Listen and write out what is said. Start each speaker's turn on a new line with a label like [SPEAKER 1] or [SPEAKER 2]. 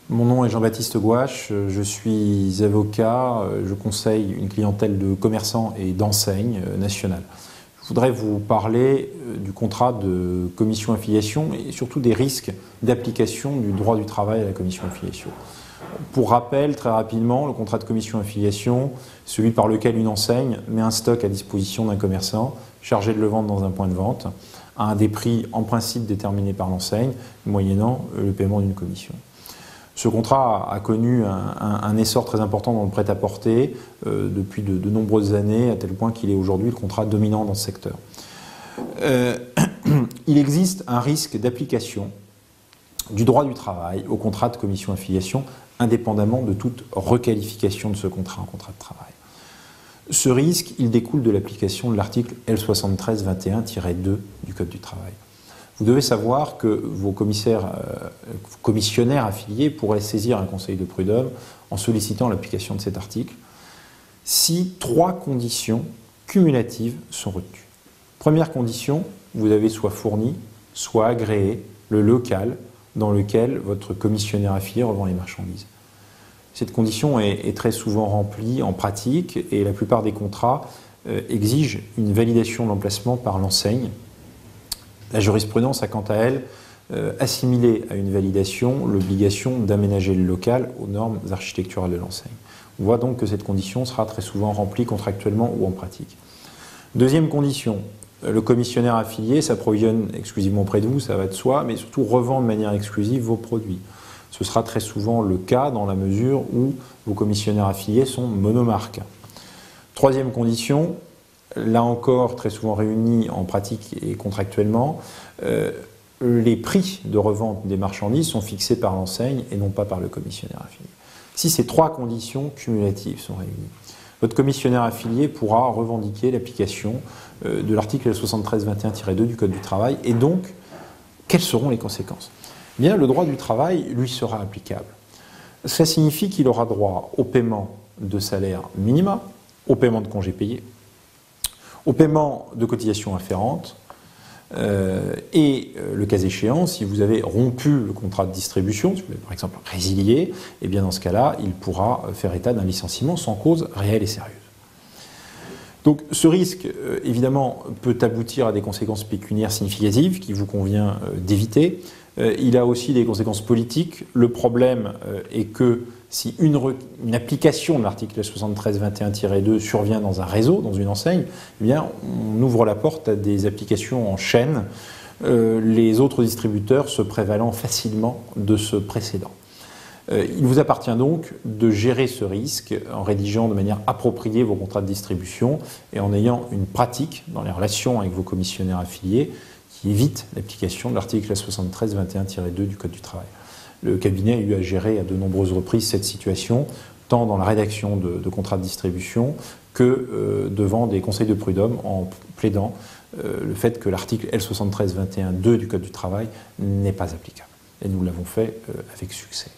[SPEAKER 1] Mon nom est Jean-Baptiste Gouache, je suis avocat, je conseille une clientèle de commerçants et d'enseignes nationales. Je voudrais vous parler du contrat de commission affiliation et surtout des risques d'application du droit du travail à la commission affiliation. Pour rappel, très rapidement, le contrat de commission affiliation, celui par lequel une enseigne met un stock à disposition d'un commerçant chargé de le vendre dans un point de vente à des prix en principe déterminés par l'enseigne, moyennant le paiement d'une commission. Ce contrat a connu un essor très important dans le prêt-à-porter depuis de nombreuses années, à tel point qu'il est aujourd'hui le contrat dominant dans ce secteur. Il existe un risque d'application du droit du travail au contrat de commission affiliation, indépendamment de toute requalification de ce contrat en contrat de travail. Ce risque, il découle de l'application de l'article L7321-2 du Code du travail. Vous devez savoir que vos commissionnaires affiliés pourraient saisir un conseil de prud'homme en sollicitant l'application de cet article si 3 conditions cumulatives sont retenues. Première condition, vous avez soit fourni, soit agréé le local dans lequel votre commissionnaire affilié revend les marchandises. Cette condition est très souvent remplie en pratique et la plupart des contrats exigent une validation de l'emplacement par l'enseigne. La jurisprudence a quant à elle assimilé à une validation l'obligation d'aménager le local aux normes architecturales de l'enseigne. On voit donc que cette condition sera très souvent remplie contractuellement ou en pratique. Deuxième condition, le commissionnaire affilié s'approvisionne exclusivement auprès de vous, ça va de soi, mais surtout revend de manière exclusive vos produits. Ce sera très souvent le cas dans la mesure où vos commissionnaires affiliés sont monomarques. Troisième condition, là encore très souvent réunis en pratique et contractuellement, les prix de revente des marchandises sont fixés par l'enseigne et non pas par le commissionnaire affilié. Si ces 3 conditions cumulatives sont réunies, votre commissionnaire affilié pourra revendiquer l'application de l'article L7321-2 du Code du travail. Et donc, quelles seront les conséquences ? Bien, le droit du travail lui sera applicable. Ça signifie qu'il aura droit au paiement de salaire minima, au paiement de congés payés, au paiement de cotisations afférentes et le cas échéant, si vous avez rompu le contrat de distribution, si vous avez par exemple résilié, et bien dans ce cas-là, il pourra faire état d'un licenciement sans cause réelle et sérieuse. Donc ce risque, évidemment, peut aboutir à des conséquences pécuniaires significatives qu'il vous convient d'éviter. Il a aussi des conséquences politiques. Le problème est que si une application de l'article 7321-2 survient dans un réseau, dans une enseigne, eh bien, on ouvre la porte à des applications en chaîne, les autres distributeurs se prévalant facilement de ce précédent. Il vous appartient donc de gérer ce risque en rédigeant de manière appropriée vos contrats de distribution et en ayant une pratique dans les relations avec vos commissionnaires affiliés qui évite l'application de l'article 7321-2 du Code du travail. Le cabinet a eu à gérer à de nombreuses reprises cette situation, tant dans la rédaction de contrats de distribution que devant des conseils de prud'homme en plaidant le fait que l'article L7321-2 du Code du travail n'est pas applicable. Et nous l'avons fait avec succès.